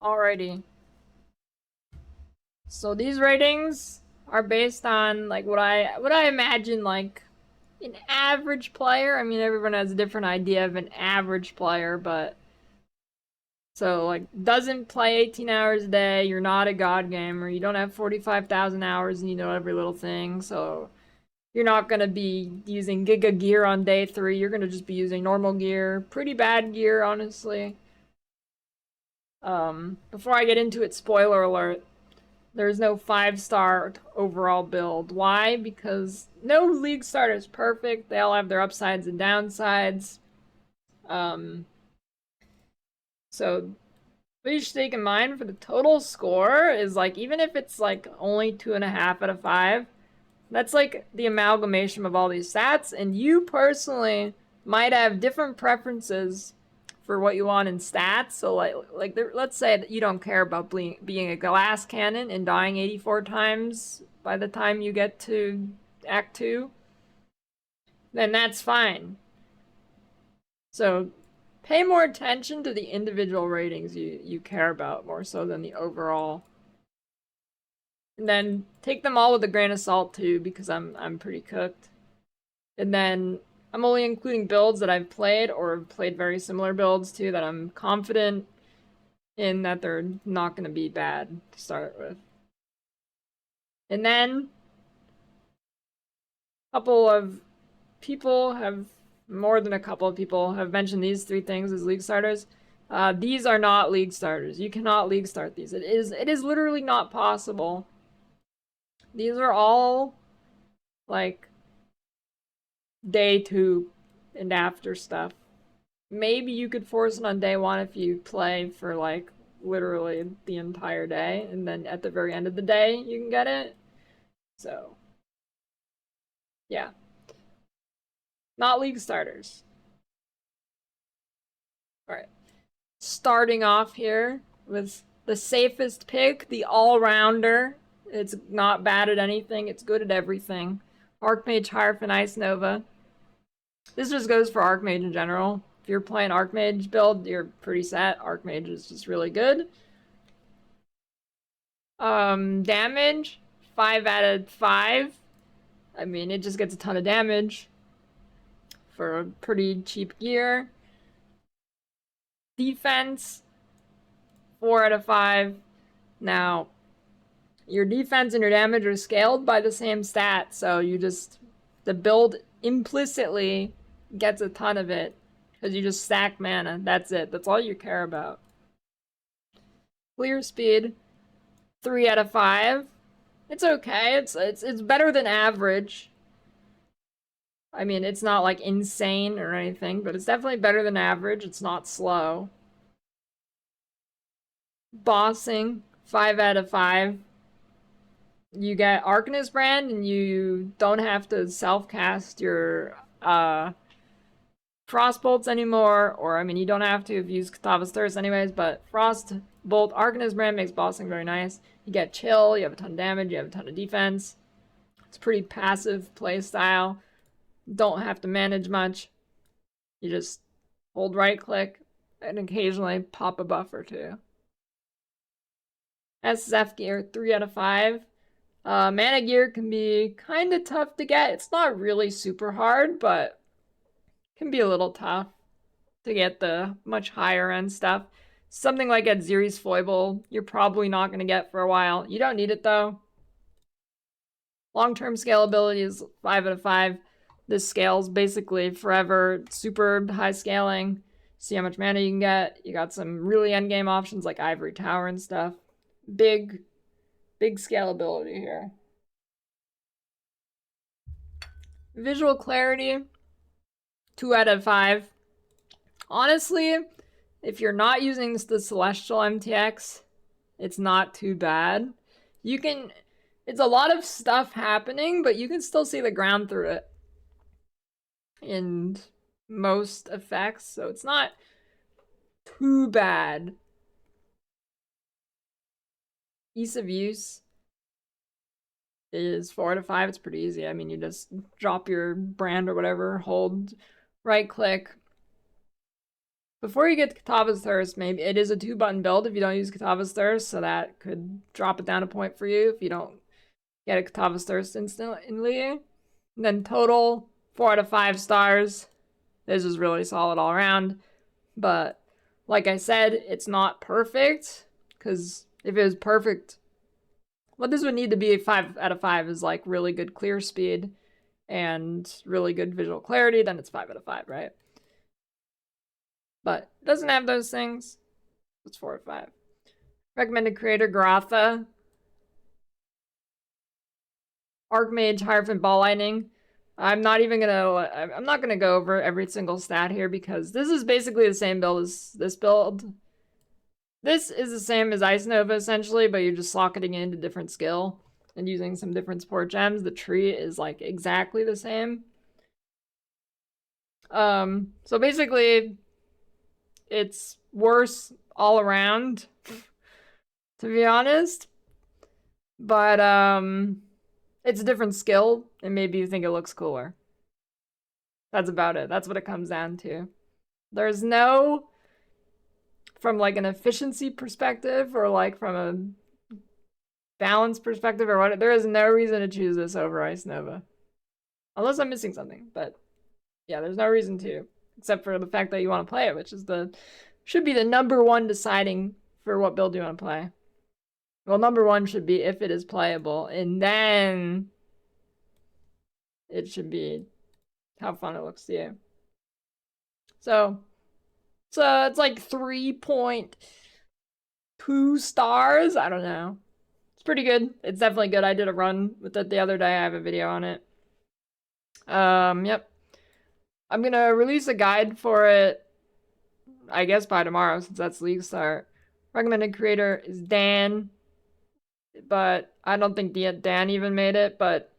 Alrighty. So these ratings are based on like what I imagine like an average player. I mean, everyone has a different idea of an average player, but so like doesn't play 18 hours a day. You're not a god gamer. You don't have 45,000 hours and you know every little thing. So you're not gonna be using giga gear on day 3. You're gonna just be using normal gear, pretty bad gear, honestly. Before I get into it, spoiler alert. There's no 5-star overall build. Why? Because no league starter is perfect. They all have their upsides and downsides. Um, so what you should take in mind for the total score is like, even if it's like only 2.5 out of 5, that's like the amalgamation of all these stats, and you personally might have different preferences for what you want in stats. So like let's say that you don't care about being a glass cannon and dying 84 times by the time you get to Act 2, then that's fine. So pay more attention to the individual ratings you care about more so than the overall. And then take them all with a grain of salt too, because I'm pretty cooked. And then I'm only including builds that I've played or played very similar builds to that I'm confident in that they're not going to be bad to start with. And then a couple of people have, more than a couple of people have mentioned these 3 things as league starters. These are not league starters. You cannot league start these. It is literally not possible. These are all like day 2 and after stuff. Maybe you could force it on day 1 if you play for like literally the entire day, and then at the very end of the day you can get it. So yeah, not league starters. All right, starting off here with the safest pick, the all-rounder. It's not bad at anything, it's good at everything. Archmage Hierophant Ice Nova. This just goes for Archmage in general. If you're playing Archmage build, you're pretty set. Archmage is just really good. Damage, 5 out of 5. I mean, it just gets a ton of damage for a pretty cheap gear. Defense, 4 out of 5. Now, your defense and your damage are scaled by the same stat, so the build implicitly gets a ton of it because you just stack mana. That's it. That's all you care about. Clear speed, 3 out of 5. It's okay. It's better than average. I mean, it's not like insane or anything, but it's definitely better than average. It's not slow. Bossing, 5 out of 5. You get Arcanist Brand, and you don't have to self-cast your Frostbolts anymore, or I mean, you don't have to if you use Katava's Thirst anyways, but Frostbolt Arcanist Brand makes bossing very nice. You get chill, you have a ton of damage, you have a ton of defense. It's pretty passive play style. Don't have to manage much. You just hold right click and occasionally pop a buff or 2. SSF gear, 3 out of 5. Mana gear can be kind of tough to get. It's not really super hard, but can be a little tough to get the much higher end stuff. Something like Adziri's Foible, you're probably not going to get for a while. You don't need it though. Long-term scalability is 5 out of 5. This scales basically forever. Super high scaling. See how much mana you can get. You got some really endgame options like Ivory Tower and stuff. Big scalability here. Visual clarity, 2 out of 5. Honestly, if you're not using the Celestial MTX, it's not too bad. It's a lot of stuff happening, but you can still see the ground through it in most effects, so it's not too bad. Ease of use is 4 out of 5. It's pretty easy. I mean, you just drop your brand or whatever, hold right click, Before you get to Katava's Thirst, maybe it is a 2-button build if you don't use Katava's Thirst, so that could drop it down a point for you if you don't get a Katava's Thirst instantly. And then total 4 out of 5 stars. This is really solid all around, but like I said, it's not perfect, because if it was perfect, what this would need to be a 5 out of 5 is like really good clear speed and really good visual clarity, then it's 5 out of 5, right? But it doesn't have those things. It's 4 out of 5. Recommended creator, Garatha. Archmage, Hierophant, Ball Lightning. I'm not gonna go over every single stat here because this is basically the same build as this build. This is the same as Ice Nova essentially, but you're just socketing into different skill and using some different support gems. The tree is like exactly the same. So basically it's worse all around, to be honest. But it's a different skill, and maybe you think it looks cooler. That's about it. That's what it comes down to. There's no, from like an efficiency perspective or like from a balance perspective or what, there is no reason to choose this over Ice Nova. Unless I'm missing something, but yeah, there's no reason to, except for the fact that you want to play it, which is should be the #1 deciding for what build you want to play. Well, #1 should be if it is playable, and then it should be how fun it looks to you. So it's like 3.2 stars. I don't know. It's pretty good. It's definitely good. I did a run with it the other day. I have a video on it. Yep. I'm gonna release a guide for it, I guess by tomorrow, since that's league start. Recommended creator is Dan, but I don't think Dan even made it, but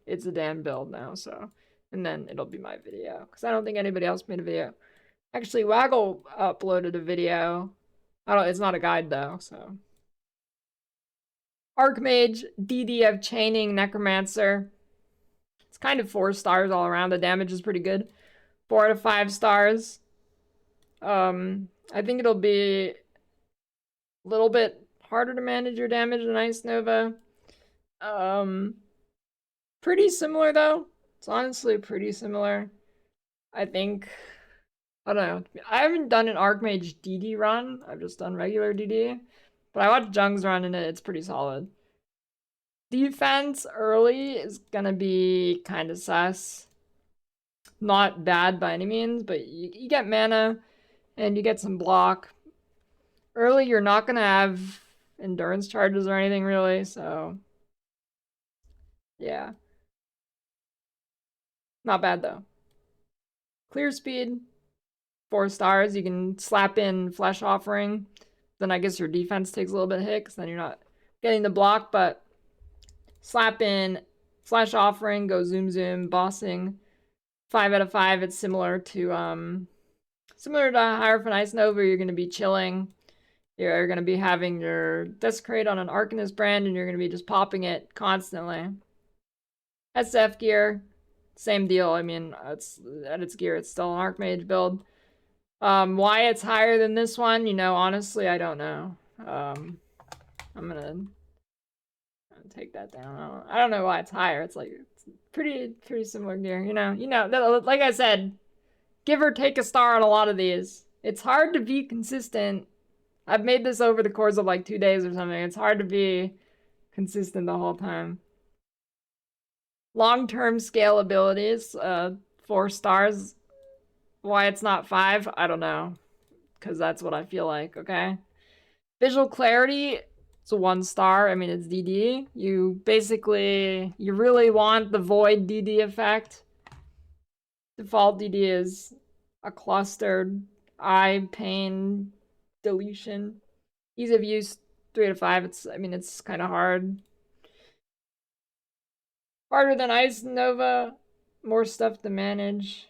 it's a Dan build now, so. And then it'll be my video, because I don't think anybody else made a video. Actually, Waggle uploaded a video. It's not a guide though, so. Archmage, DD of Chaining, Necromancer. It's kind of 4 stars all around. The damage is pretty good. 4 out of 5 stars. I think it'll be a little bit harder to manage your damage than Ice Nova. Pretty similar though. It's honestly pretty similar. I think, I don't know. I haven't done an Archmage DD run. I've just done regular DD. But I watched Jung's run and it's pretty solid. Defense early is gonna be kind of sus. Not bad by any means, but you get mana and you get some block. Early, you're not gonna have endurance charges or anything really, so yeah. Not bad though. Clear speed, 4 stars. You can slap in Flesh Offering. Then I guess your defense takes a little bit of hit because then you're not getting the block, but slap in Flesh Offering, go zoom zoom, bossing. 5 out of 5. It's similar to Hierophant Ice Nova. You're gonna be chilling. You're gonna be having your Desecrate on an Arcanist brand, and you're gonna be just popping it constantly. SF gear, same deal. I mean, it's at its gear, it's still an Archmage build. Why it's higher than this one, you know, honestly, I don't know. I'm gonna take that down. I don't know why it's higher. It's like it's pretty similar gear, you know. Like I said, give or take a star on a lot of these. It's hard to be consistent. I've made this over the course of like 2 days or something. It's hard to be consistent the whole time. Long-term scale abilities, 4 stars. Why it's not 5, I don't know. Because that's what I feel like, okay? Visual clarity, it's a 1 star. I mean, it's DD. You really want the void DD effect. Default DD is a clustered eye pain deletion. Ease of use, 3 out of 5. It's kind of hard. Harder than Ice Nova. More stuff to manage.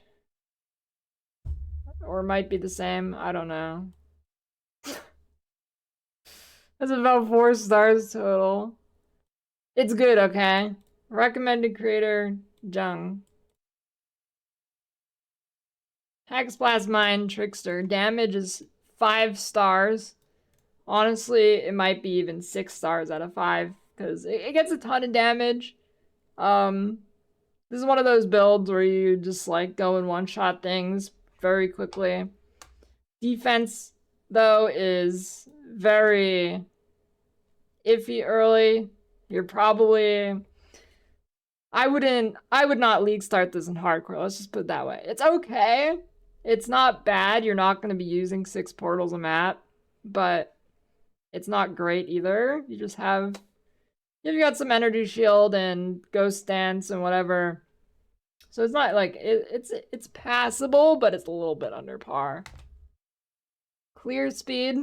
Or it might be the same. I don't know. That's about 4 stars total. It's good, okay? Recommended creator, Jung. Hexblast Mine, Trickster. Damage is 5 stars. Honestly, it might be even 6 stars out of 5 because it gets a ton of damage. This is one of those builds where you just like go and one-shot things very quickly. Defense, though, is very iffy early. You're probably... I would not league start this in hardcore. Let's just put it that way. It's okay. It's not bad. You're not going to be using 6 portals a map, but it's not great either. You just have... You've got some energy shield and ghost dance and whatever. So it's not like... It's passable, but it's a little bit under par. Clear speed,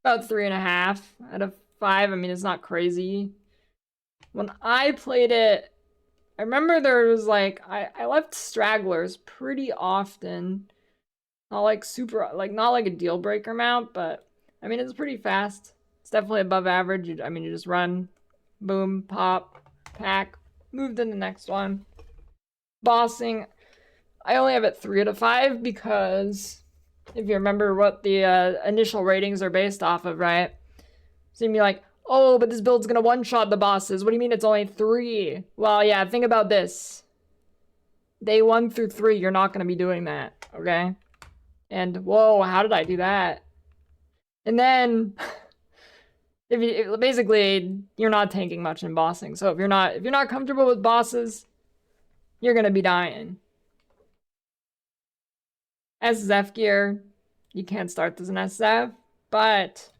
about 3.5 out of 5. I mean, it's not crazy. When I played it, I remember there was like, I left stragglers pretty often. Not like super, like not like a deal breaker amount, but I mean, it's pretty fast. It's definitely above average. I mean, you just run, boom, pop, pack, move to the next one. Bossing, I only have it 3 out of 5 because if you remember what the initial ratings are based off of, right? So you'd be like, oh, but this build's gonna one-shot the bosses. What do you mean it's only 3? Well, yeah, think about this. Day 1 through 3, you're not gonna be doing that, okay? And, whoa, how did I do that? And then, basically, you're not tanking much in bossing. So if you're not comfortable with bosses, you're gonna be dying. SSF gear, you can't start this in SSF, but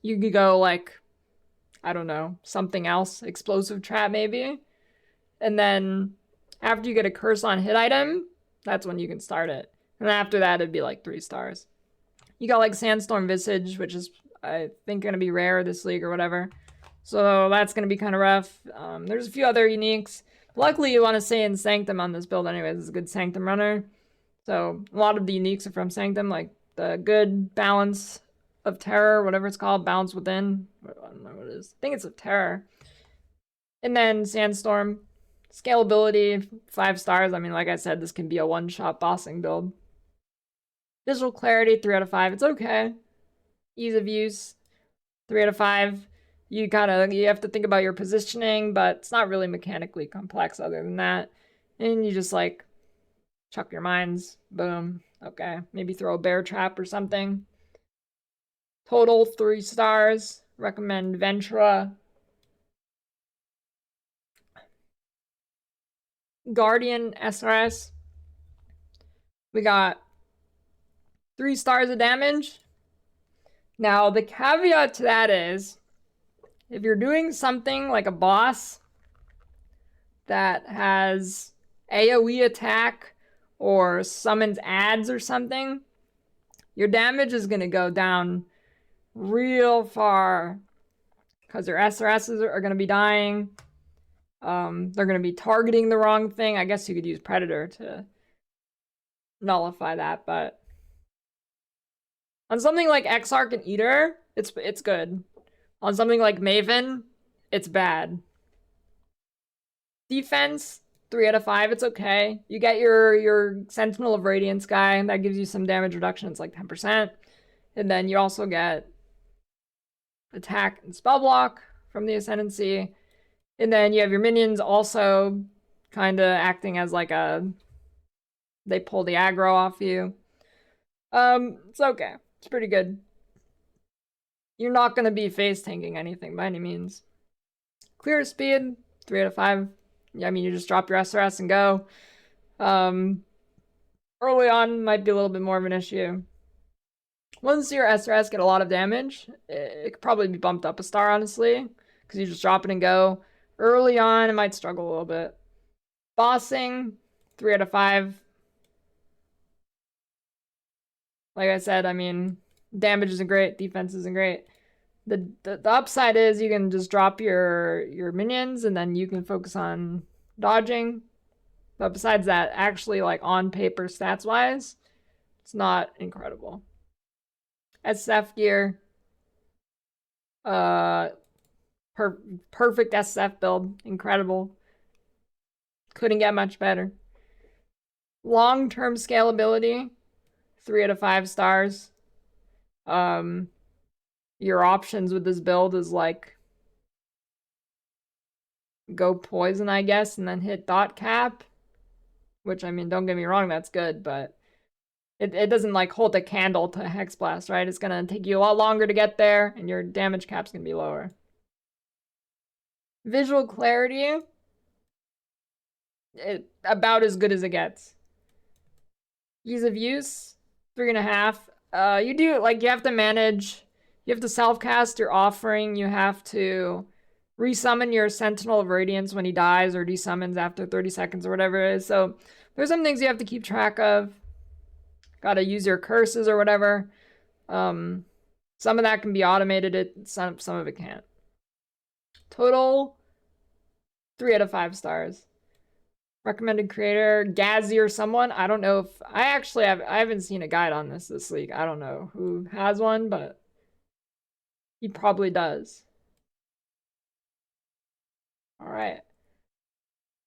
you could go like, I don't know, something else, explosive trap maybe. And then after you get a curse on hit item, that's when you can start it. And after that, it'd be like 3 stars. You got like Sandstorm Visage, which is, I think, gonna be rare this league or whatever. So that's gonna be kind of rough. There's a few other uniques. Luckily, you want to stay in Sanctum on this build anyways. It's a good Sanctum runner. So a lot of the uniques are from Sanctum, like the good balance of terror, whatever it's called, balance within. I don't know what it is. I think it's of terror. And then Sandstorm. Scalability, 5 stars. I mean, like I said, this can be a one-shot bossing build. Visual clarity, 3 out of 5. It's okay. Ease of use, 3 out of 5. You have to think about your positioning, but it's not really mechanically complex other than that. And you just like chuck your mines, boom. Okay, maybe throw a bear trap or something. Total 3 stars. Recommend Ventura. Guardian SRS. We got 3 stars of damage. Now, the caveat to that is, if you're doing something like a boss that has AoE attack or summons ads or something, your damage is going to go down real far because your SRSs are going to be dying. They're going to be targeting the wrong thing. I guess you could use Predator to nullify that, but on something like Exarch and Eater, it's good. On something like Maven, it's bad. Defense, 3 out of 5, it's okay. You get your Sentinel of Radiance guy, and that gives you some damage reduction. It's like 10%. And then you also get attack and spell block from the Ascendancy. And then you have your minions also kind of acting as like they pull the aggro off you. It's okay. It's pretty good. You're not going to be face tanking anything by any means. Clear speed, 3 out of 5. Yeah, I mean, you just drop your SRS and go. Early on might be a little bit more of an issue. Once your SRS get a lot of damage, it could probably be bumped up a star, honestly, because you just drop it and go. Early on, it might struggle a little bit. Bossing, 3 out of 5. Like I said, I mean, damage isn't great, defense isn't great. The upside is you can just drop your minions and then you can focus on dodging. But besides that, actually, like on paper stats wise, it's not incredible. SF gear, perfect SF build, incredible. Couldn't get much better. Long-term scalability, 3 out of 5 stars. Your options with this build is like go poison, I guess, and then hit dot cap. Which, I mean, don't get me wrong, that's good, but it doesn't like hold a candle to hexblast, right? It's gonna take you a lot longer to get there, and your damage cap's gonna be lower. Visual clarity, about as good as it gets. Ease of use, 3.5. You do, like, you have to manage, you have to self-cast your offering, you have to resummon your Sentinel of Radiance when he dies, or desummons after 30 seconds, or whatever it is. So there's some things you have to keep track of. Gotta use your curses or whatever. Some of that can be automated, some of it can't. Total, 3 out of 5 stars. Recommended creator, Gazzy or someone. I don't know if I actually I haven't seen a guide on this league. I don't know who has one, but he probably does. All right.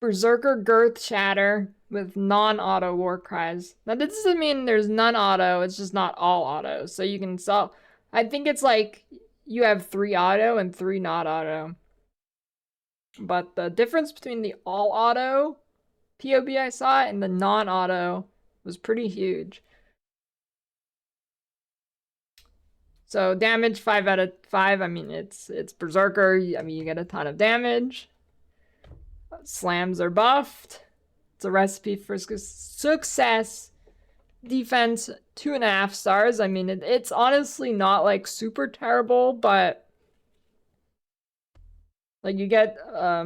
Berserker earthshatter with non-auto warcries. Now this doesn't mean there's none auto, it's just not all auto. So you can sell, I think it's like you have 3 auto and 3 not auto. But the difference between the all auto PoB I saw and the non-auto was pretty huge. So damage 5 out of 5. I mean, it's berserker. I mean, you get a ton of damage. Slams are buffed. It's a recipe for success. Defense 2.5 stars. I mean, it's honestly not like super terrible, but like you get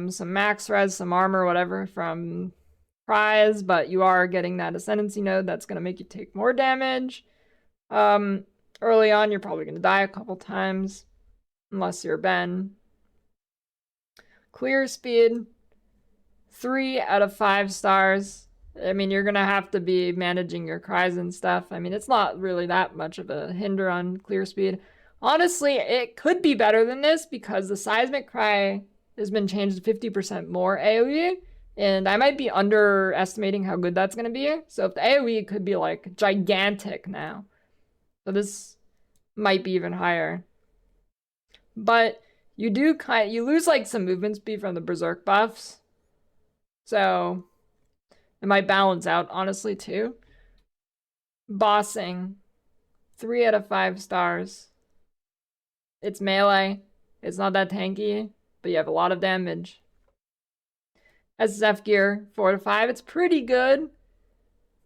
some max res, some armor, whatever from prize, but you are getting that ascendancy node that's going to make you take more damage. Early on, you're probably going to die a couple times, unless you're Ben. Clear speed, 3 out of 5 stars. I mean, you're going to have to be managing your cries and stuff. I mean, it's not really that much of a hinder on clear speed. Honestly, it could be better than this because the seismic cry has been changed to 50% more AoE. And I might be underestimating how good that's going to be. So if the AoE could be like gigantic now. So this might be even higher. But you do you lose like some movement speed from the berserk buffs. So it might balance out honestly too. Bossing, 3 out of 5 stars. It's melee. It's not that tanky, but you have a lot of damage. SSF gear, 4 to 5. It's pretty good.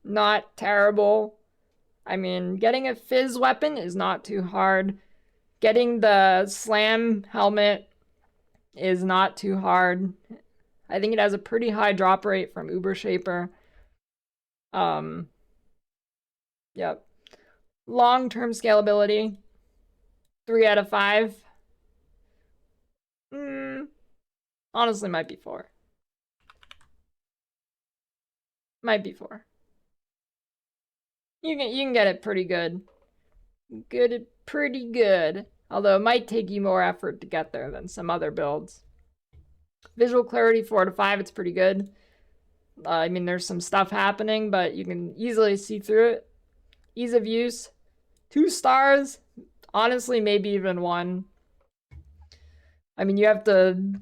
Not terrible. I mean, getting a fizz weapon is not too hard. Getting the slam helmet is not too hard. I think it has a pretty high drop rate from Ubershaper. Yep. Long-term scalability, 3 out of 5. Honestly, might be 4. Might be 4. You can get it pretty good. Pretty good. Although it might take you more effort to get there than some other builds. Visual clarity, 4 to 5. It's pretty good. I mean, there's some stuff happening, but you can easily see through it. Ease of use, 2 stars. Honestly, maybe even 1. I mean, you have to...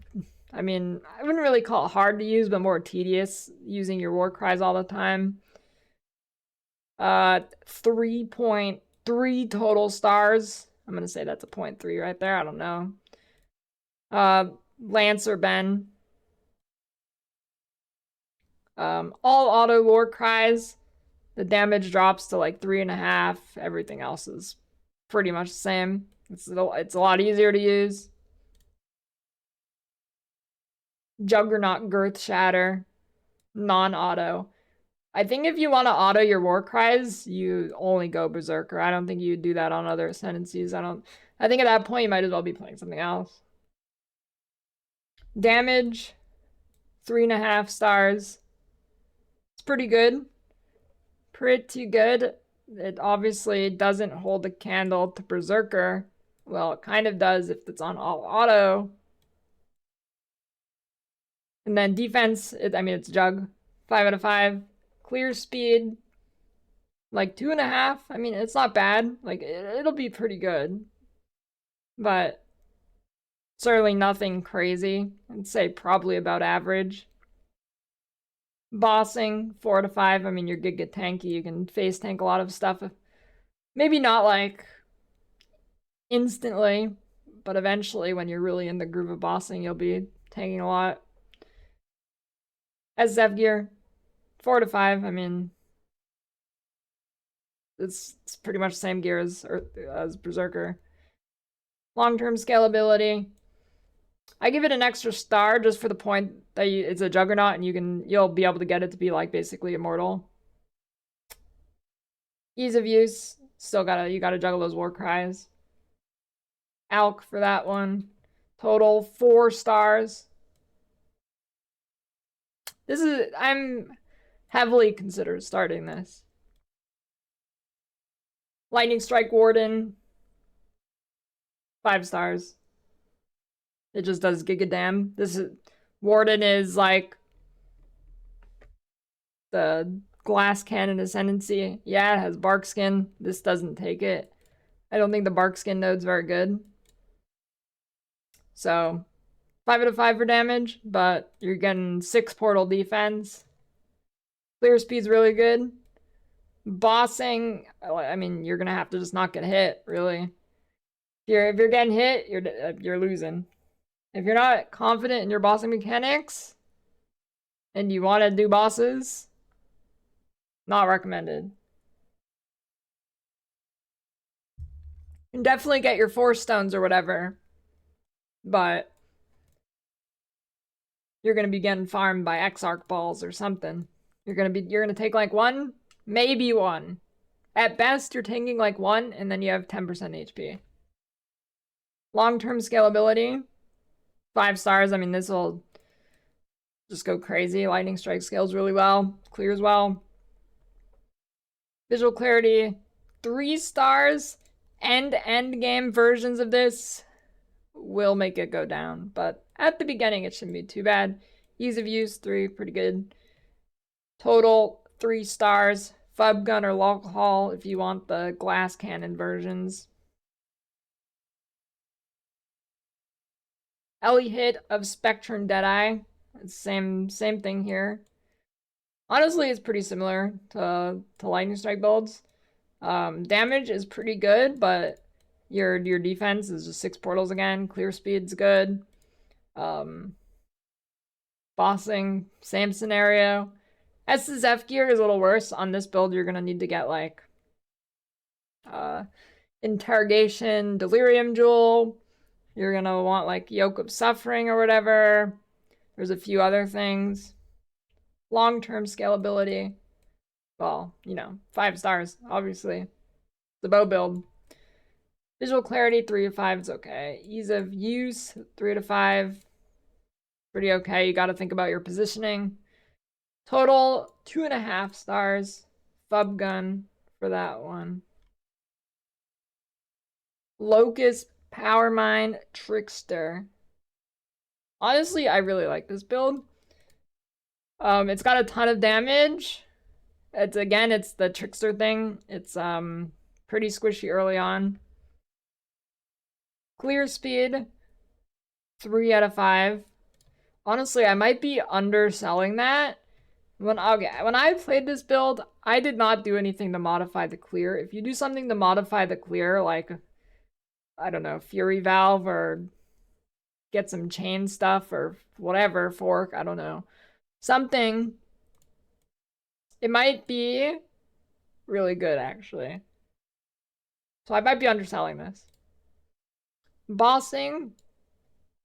I mean, I wouldn't really call it hard to use, but more tedious using your warcries all the time. 3.3 total stars. I'm going to say that's a 0.3 right there. I don't know. Lancer Ben. All auto warcries. The damage drops to like 3.5. Everything else is pretty much the same. It's a lot easier to use. Juggernaut earthshatter. Non-auto. I think if you want to auto your warcries, you only go berserker. I don't think you do that on other ascendancies. I think at that point you might as well be playing something else. Damage, 3.5 stars. It's pretty good. Pretty good. It obviously doesn't hold a candle to berserker. Well, it kind of does if it's on all auto. And then defense, I mean, it's jug, 5 out of 5. Clear speed, like 2.5. I mean, it's not bad. Like, it'll be pretty good. But certainly nothing crazy. I'd say probably about average. Bossing, 4 to 5. I mean, you're good, get tanky. You can face tank a lot of stuff. Maybe not like instantly, but eventually when you're really in the groove of bossing, you'll be tanking a lot. As Zev gear, 4 to 5. I mean, it's pretty much the same gear as berserker. Long-term scalability. I give it an extra star just for the point that it's a juggernaut and you'll be able to get it to be like basically immortal. Ease of use, you gotta juggle those warcries. Alk for that one. Total 4 stars. I'm heavily considered starting this. Lightning strike warden, 5 stars. It just does gigadam. Warden is like the glass cannon ascendancy. Yeah, it has bark skin. This doesn't take it. I don't think the bark skin node's very good. So 5 out of 5 for damage, but you're getting 6 portal defense. Clear speed's really good. Bossing, I mean, you're gonna have to just not get hit, really. If you're getting hit, you're losing. If you're not confident in your bossing mechanics and you want to do bosses, not recommended. You can definitely get your 4 stones or whatever, but you're gonna be getting farmed by X-arc balls or something. You're gonna take like 1, maybe 1. At best, you're taking like 1, and then you have 10% HP. Long-term scalability, 5 stars. I mean, this will just go crazy. Lightning strike scales really well, clears well. Visual clarity, 3 stars. End game versions of this will make it go down, but at the beginning it shouldn't be too bad. Ease of use, 3, pretty good. Total 3 stars. Fub gun or local haul if you want the glass cannon versions. Ellie hit of Spectrum Deadeye. Same thing here. Honestly, it's pretty similar to lightning strike builds. Damage is pretty good, but your defense is just 6 portals again. Clear speed's good. Bossing, same scenario. SSF gear is a little worse. On this build, you're gonna need to get like interrogation, delirium jewel. You're gonna want like yoke of suffering or whatever. There's a few other things. Long-term scalability. Well, 5 stars, obviously. The bow build. Visual clarity, 3 to 5, it's okay. Ease of use, 3 to 5. Pretty okay. You gotta think about your positioning. Total 2.5 stars. Fub gun for that one. Locus, power mine, trickster. Honestly, I really like this build. It's got a ton of damage. It's the trickster thing. It's pretty squishy early on. Clear speed, 3 out of 5. Honestly, I might be underselling that. When I played this build, I did not do anything to modify the clear. If you do something to modify the clear, like, I don't know, Fury Valve or get some chain stuff or whatever, fork, I don't know. Something, it might be really good, actually. So I might be underselling this. Bossing,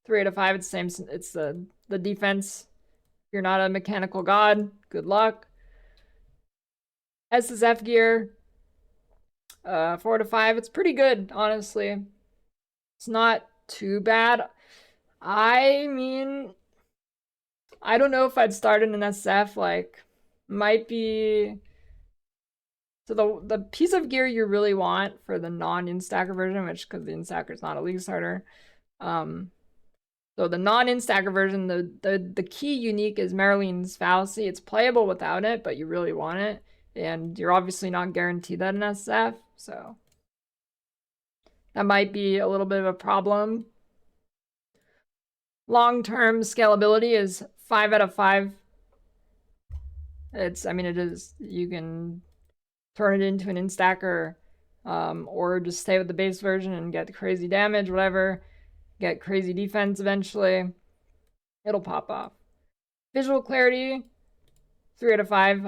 3 out of 5. It's the same. It's the defense. If you're not a mechanical god, good luck. SSF gear, 4 to 5. It's pretty good, honestly. It's not too bad. I mean, I don't know if I'd start in an SF. Like, might be. So the piece of gear you really want for the non-instacker version, which because the instacker is not a league starter, So the non-instacker version, the key unique is Marlene's Fallacy. It's playable without it, but you really want it. And you're obviously not guaranteed that in SF, so that might be a little bit of a problem. Long-term scalability is 5 out of 5. It is, you can turn it into an instacker, or just stay with the base version and get crazy damage, whatever. Get crazy defense eventually. It'll pop off. Visual clarity, 3 out of 5.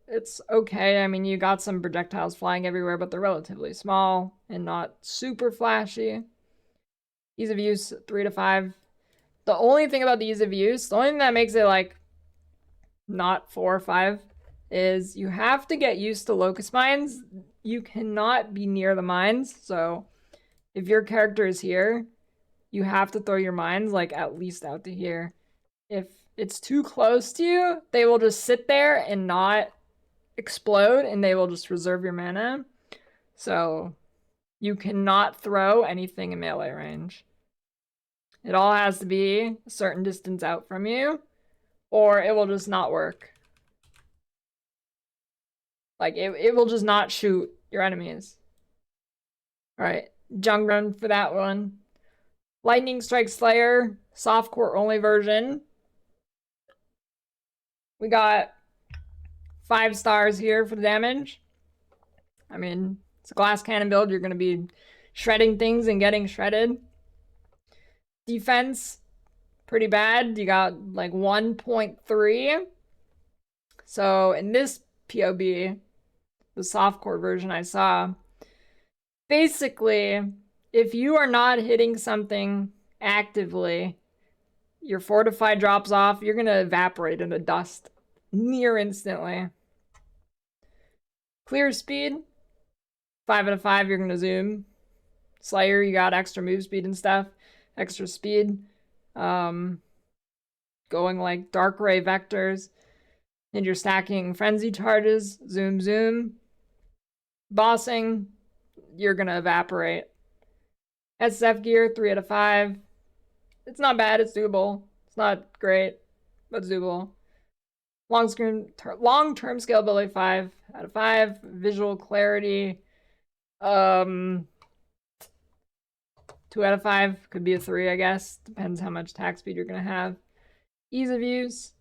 It's okay. I mean, you got some projectiles flying everywhere, but they're relatively small and not super flashy. Ease of use, 3 out of 5. The only thing about the ease of use, the only thing that makes it like not 4 or 5, is you have to get used to locus mines. You cannot be near the mines, so if your character is here, you have to throw your mines like at least out to here. If it's too close to you, they will just sit there and not explode, and they will just reserve your mana. So you cannot throw anything in melee range. It all has to be a certain distance out from you, or it will just not work. Like, it will just not shoot your enemies. Alright, juggernaut for that one. Lightning Strike Slayer, softcore only version. We got 5 stars here for the damage. I mean, it's a glass cannon build. You're going to be shredding things and getting shredded. Defense, pretty bad. You got like 1.3. So in this PoB, the softcore version I saw, basically, if you are not hitting something actively, your fortify drops off, you're going to evaporate into dust near instantly. Clear speed, 5 out of 5, you're going to zoom. Slayer, you got extra move speed and stuff. Extra speed. Going like dark ray vectors. And you're stacking frenzy charges. Zoom, zoom. Bossing, you're going to evaporate. SF gear, 3 out of 5. It's not bad, it's doable. It's not great, but it's doable. Long-term scalability, 5 out of 5. Visual clarity, 2 out of 5. Could be a 3, I guess. Depends how much attack speed you're going to have. Ease of use,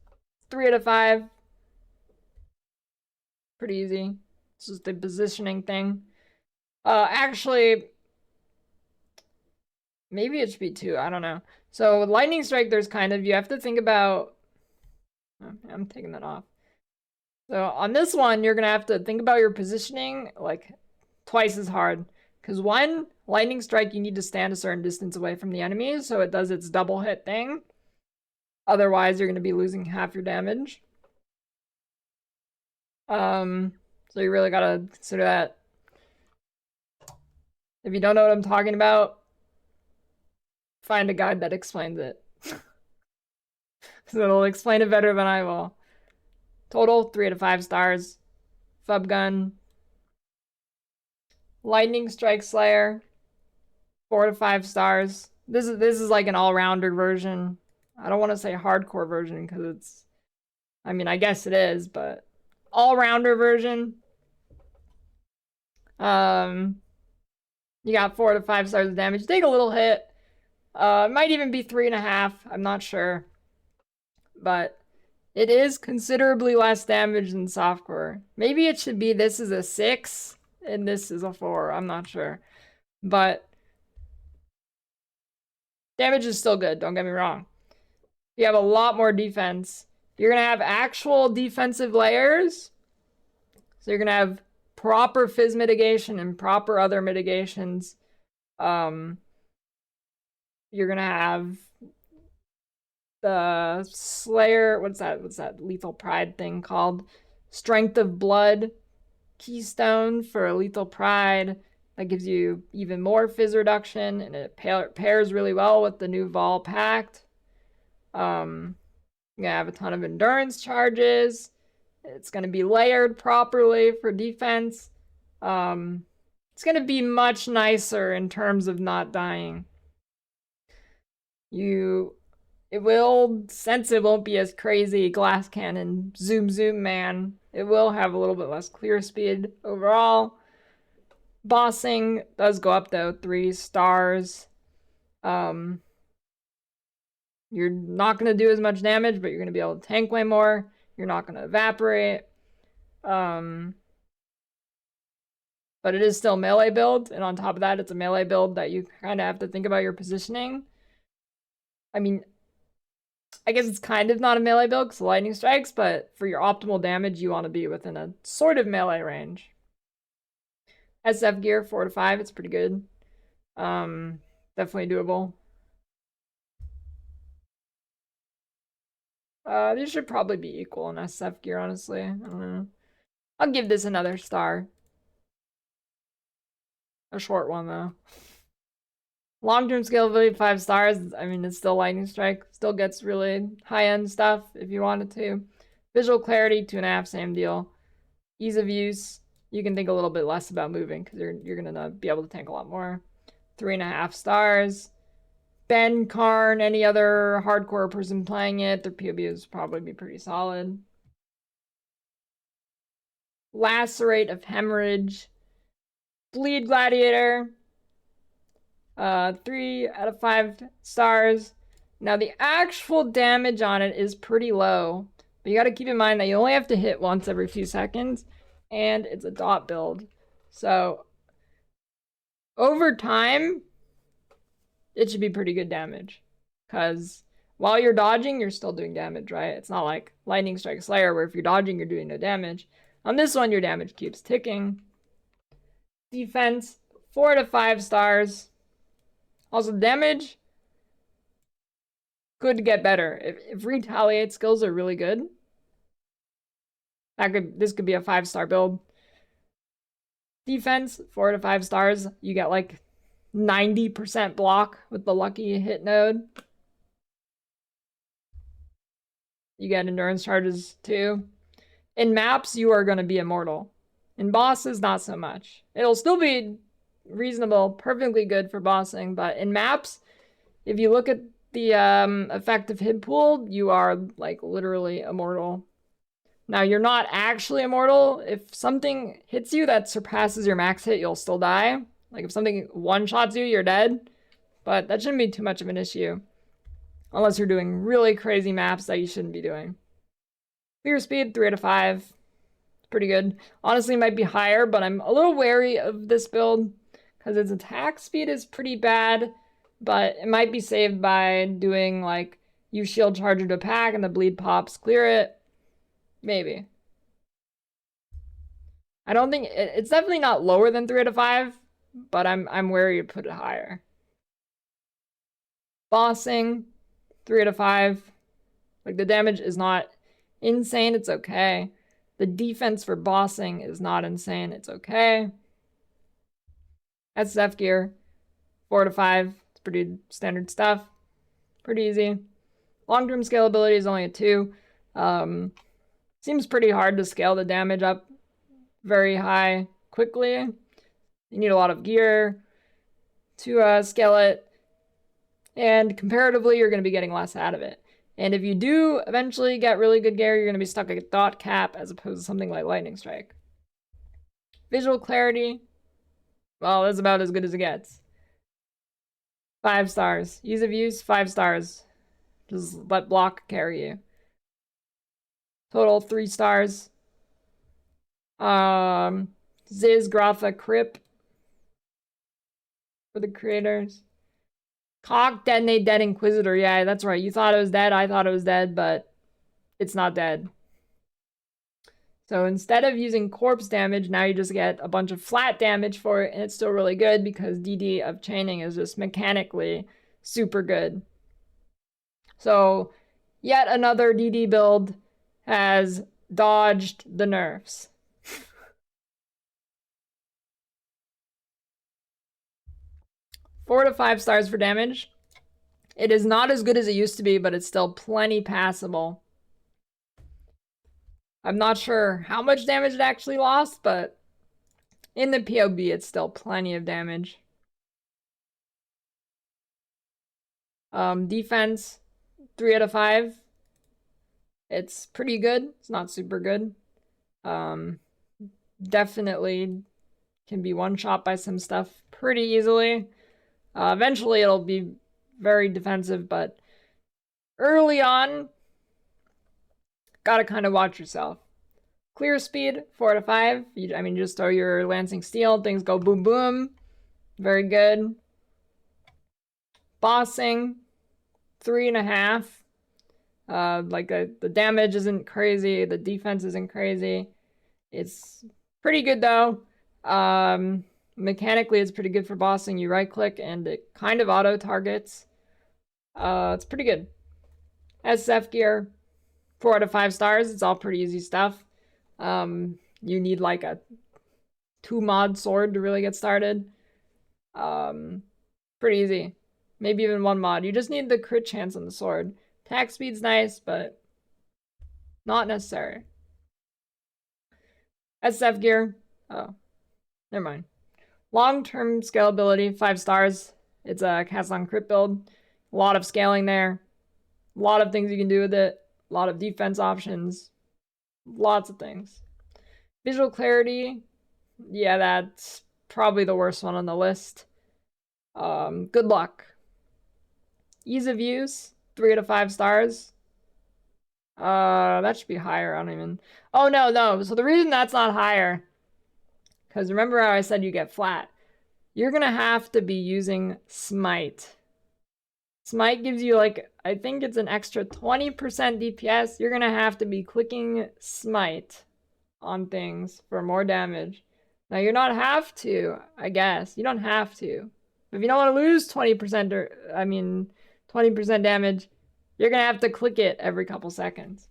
3 out of 5. Pretty easy. It's just the positioning thing. Actually, maybe it should be 2. I don't know. So with lightning strike, there's kind of, you have to think about, I'm taking that off. So on this one, you're going to have to think about your positioning like twice as hard. Because one, lightning strike, you need to stand a certain distance away from the enemy, so it does its double hit thing. Otherwise, you're going to be losing half your damage. So you really got to consider that. If you don't know what I'm talking about, find a guide that explains it. Because it'll explain it better than I will. Total, 3 out of 5 stars. Fub gun. Lightning Strike Slayer, 4 to 5 stars. This is like an all-rounder version. I don't want to say hardcore version because it's, I mean, I guess it is, but all-rounder version. You got 4 to 5 stars of damage. Take a little hit. It might even be 3.5. I'm not sure. But it is considerably less damage than softcore. Maybe it should be this is a 6 and this is a 4. I'm not sure. But damage is still good, don't get me wrong. You have a lot more defense. You're going to have actual defensive layers. So you're going to have proper fizz mitigation and proper other mitigations. You're going to have the Slayer, what's that lethal pride thing called? Strength of Blood keystone for lethal pride. That gives you even more fizz reduction, and it pairs really well with the new Vol Pact. You're gonna have a ton of endurance charges. It's gonna be layered properly for defense. It's gonna be much nicer in terms of not dying. You It will, since it won't be as crazy glass cannon, zoom zoom man, it will have a little bit less clear speed overall. Bossing does go up though, 3 stars. You're not going to do as much damage, but you're going to be able to tank way more. You're not going to evaporate. But it is still melee build, and on top of that, it's a melee build that you kind of have to think about your positioning. I mean, I guess it's kind of not a melee build because lightning strikes, but for your optimal damage, you want to be within a sort of melee range. SF gear, 4 to 5, it's pretty good. Definitely doable. These should probably be equal in SF gear, honestly. I don't know. I'll give this another star. A short one, though. Long-term scalability, 5 stars. I mean, it's still lightning strike. Still gets really high-end stuff if you wanted to. Visual clarity, 2.5, same deal. Ease of use, you can think a little bit less about moving because you're gonna be able to tank a lot more. 3.5 stars. Ben, Karn, any other hardcore person playing it, their PoE is probably be pretty solid. Lacerate of hemorrhage. Bleed gladiator. 3 out of 5 stars. Now the actual damage on it is pretty low, but you got to keep in mind that you only have to hit once every few seconds, and it's a dot build. So over time, it should be pretty good damage, because while you're dodging, you're still doing damage, right? It's not like Lightning Strike Slayer, where if you're dodging, you're doing no damage. On this one, your damage keeps ticking. Defense, 4 to 5 stars. Also, damage could get better. If retaliate skills are really good, this could be a 5-star build. Defense, 4 to 5 stars. You get like 90% block with the lucky hit node. You get endurance charges too. In maps, you are going to be immortal. In bosses, not so much. It'll still be reasonable, perfectly good for bossing, but in maps, if you look at the effective hit pool, you are like literally immortal. Now, you're not actually immortal. If something hits you that surpasses your max hit, you'll still die. Like if something one-shots you, you're dead. But that shouldn't be too much of an issue. Unless you're doing really crazy maps that you shouldn't be doing. Clear speed, 3 out of 5. Pretty good. Honestly, it might be higher, but I'm a little wary of this build because its attack speed is pretty bad, but it might be saved by doing like use shield charger to pack and the bleed pops clear it. Maybe. I don't think it's definitely not lower than 3 out of 5, but I'm wary to put it higher. Bossing, 3 out of 5. Like the damage is not insane, it's okay. The defense for bossing is not insane, it's okay. SF gear, 4 to 5. It's pretty standard stuff. Pretty easy. Long-term scalability is only a 2. Seems pretty hard to scale the damage up very high quickly. You need a lot of gear to scale it. And comparatively, you're going to be getting less out of it. And if you do eventually get really good gear, you're going to be stuck at a dot cap as opposed to something like Lightning Strike. Visual clarity, well, that's about as good as it gets. 5 stars. Ease of use, 5 stars. Just let block carry you. Total 3 stars. Ziz, Grotha, Crip for the creators. Cock, detonate, dead inquisitor. Yeah, that's right. You thought it was dead. I thought it was dead, but it's not dead. So instead of using corpse damage, now you just get a bunch of flat damage for it, and it's still really good because DD of chaining is just mechanically super good. So yet another DD build has dodged the nerfs. 4 to 5 stars for damage. It is not as good as it used to be, but it's still plenty passable. I'm not sure how much damage it actually lost, but in the PoE, it's still plenty of damage. Defense, 3 out of 5. It's pretty good. It's not super good. Definitely can be one-shot by some stuff pretty easily. Eventually it'll be very defensive, but early on, gotta kind of watch yourself. Clear speed, 4 out of 5. I mean, just throw your lancing steel, things go boom boom. Very good. Bossing, 3.5. The damage isn't crazy, the defense isn't crazy. It's pretty good though. Mechanically, it's pretty good for bossing. You right click and it kind of auto targets. It's pretty good. SF gear, 4 out of 5 stars. It's all pretty easy stuff. You need like a 2 mod sword to really get started. Pretty easy. Maybe even 1 mod. You just need the crit chance on the sword. Attack speed's nice, but not necessary. SF gear. Oh, never mind. Long-term scalability, 5 stars. It's a cast on crit build. A lot of scaling there. A lot of things you can do with it. A lot of defense options. Lots of things. Visual clarity. Yeah, that's probably the worst one on the list. Good luck. Ease of use, 3 out of 5 stars. That should be higher. I don't even... Oh, no. So the reason that's not higher, because remember how I said you get flat? You're going to have to be using smite. Smite gives you, like, I think it's an extra 20% DPS. You're going to have to be clicking smite on things for more damage. Now, you're not have to, I guess. You don't have to. But if you don't want to lose 20% or, 20% damage, you're going to have to click it every couple seconds.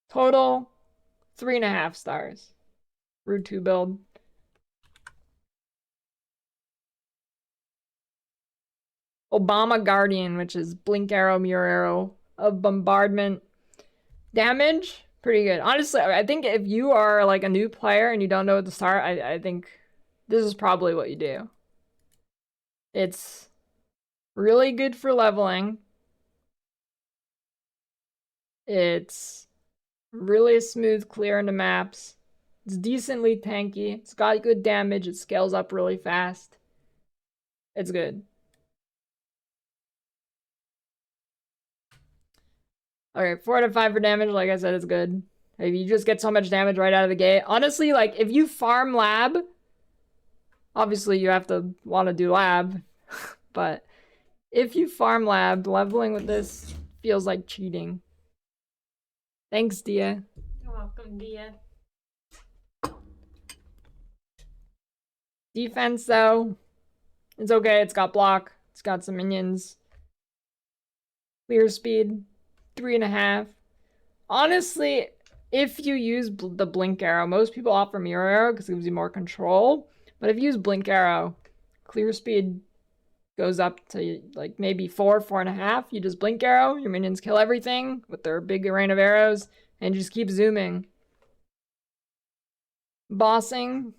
Total, 3.5 stars. Route 2 build. BAMA Guardian, which is blink arrow, mirror arrow of bombardment. Damage, pretty good. Honestly, I think if you are like a new player and you don't know what to start, I think this is probably what you do. It's really good for leveling. It's really smooth, clear into maps. It's decently tanky. It's got good damage. It scales up really fast. It's good. Alright, 4 out of 5 for damage. Like I said, it's good. If you just get so much damage right out of the gate. Honestly, like, if you farm lab, obviously you have to want to do lab, but if you farm lab, leveling with this feels like cheating. Thanks, Dia. You're welcome, Dia. Defense, though, it's okay. It's got block. It's got some minions. Clear speed, 3.5. Honestly, if you use the blink arrow, most people offer mirror arrow because it gives you more control. But if you use blink arrow, clear speed goes up to like maybe 4.5. You just blink arrow, your minions kill everything with their big rain of arrows, and you just keep zooming. Bossing,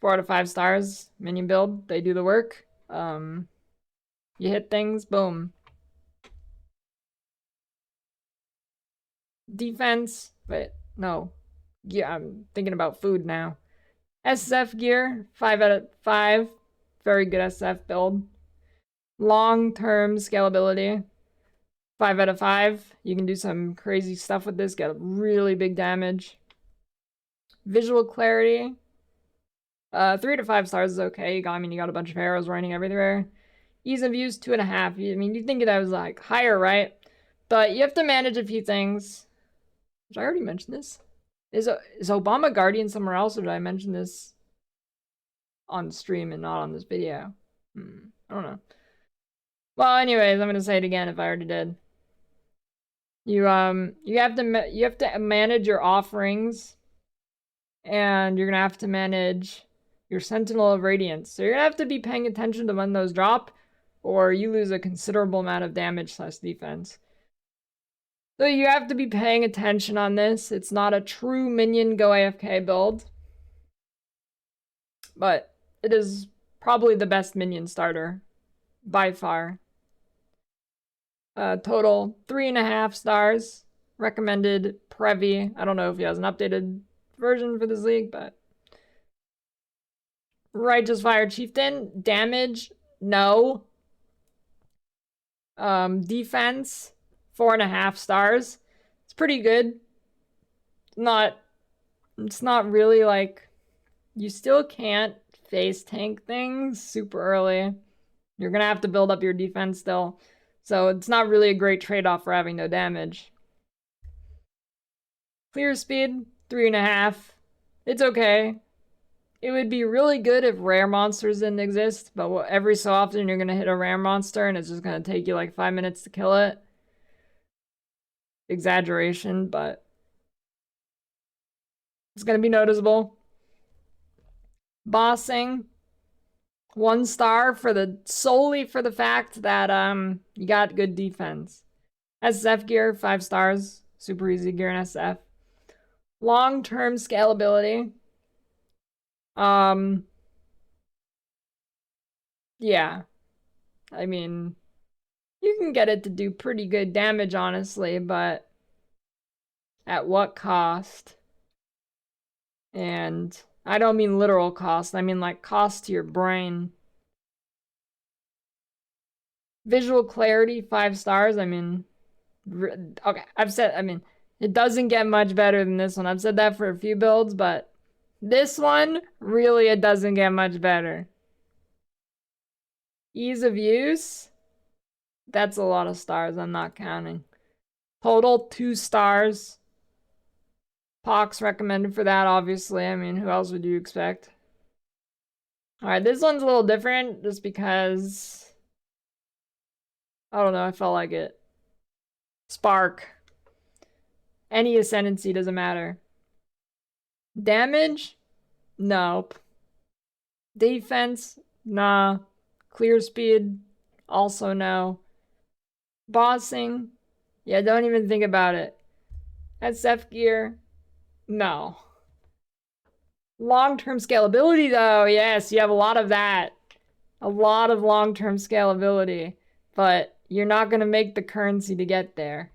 4 out of 5 stars. Minion build, they do the work. You hit things, boom. Defense, but no. Yeah, I'm thinking about food now. SF gear, 5 out of 5. Very good SF build. Long-term scalability, 5 out of 5. You can do some crazy stuff with this, get really big damage. Visual clarity, 3 out of 5 stars is okay. You got a bunch of arrows running everywhere. Ease of use, 2.5. You'd think that was like higher, right? But you have to manage a few things. Did I already mention this? Is BAMA Guardian somewhere else, or did I mention this on stream and not on this video? I don't know. Well, anyways, I'm gonna say it again if I already did. You have to manage your offerings, and you're gonna have to manage your Sentinel of Radiance. So you're gonna have to be paying attention to when those drop, or you lose a considerable amount of damage / defense. So you have to be paying attention on this. It's not a true minion go AFK build, but it is probably the best minion starter by far. Total 3.5 stars. Recommended Previ. I don't know if he has an updated version for this league, but Righteous Fire Chieftain. Damage, no. Defense, 4.5 stars. It's pretty good. It's not really like, you still can't face tank things super early. You're gonna have to build up your defense still. So it's not really a great trade-off for having no damage. Clear speed, 3.5. It's okay. It would be really good if rare monsters didn't exist, but every so often you're gonna hit a rare monster and it's just gonna take you like 5 minutes to kill it. Exaggeration, but it's gonna be noticeable. Bossing, 1 star solely for the fact that you got good defense. SF gear, 5 stars. Super easy gear in SF. Long-term scalability. Yeah. I mean, you can get it to do pretty good damage, honestly, but at what cost? And I don't mean literal cost. I mean like cost to your brain. Visual clarity, 5 stars. I mean, okay, it doesn't get much better than this one. I've said that for a few builds, but this one, really, it doesn't get much better. Ease of use, that's a lot of stars. I'm not counting. Total, 2 stars. Pox recommended for that, obviously. I mean, who else would you expect? Alright, this one's a little different just because, I don't know, I felt like it. Spark. Any ascendancy doesn't matter. Damage? Nope. Defense? Nah. Clear speed? Also no. Bossing? Yeah, don't even think about it. SF gear? No. Long-term scalability, though, yes, you have a lot of that. A lot of long-term scalability. But you're not going to make the currency to get there.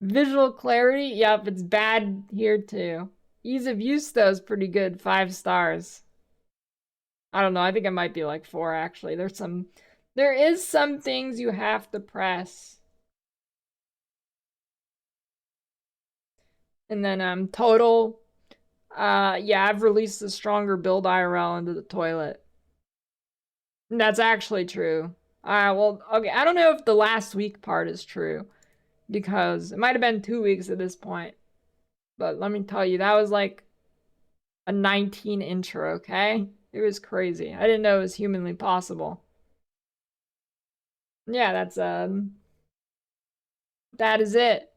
Visual clarity, yep, it's bad here too. Ease of use, though, is pretty good. 5 stars. I don't know, I think it might be like 4, actually. There is some things you have to press. And then total, yeah, I've released the stronger build IRL into the toilet. And that's actually true. Well, okay, I don't know if the last week part is true, because it might have been 2 weeks at this point. But let me tell you, that was like a 19-incher, okay? It was crazy. I didn't know it was humanly possible. Yeah, that is it.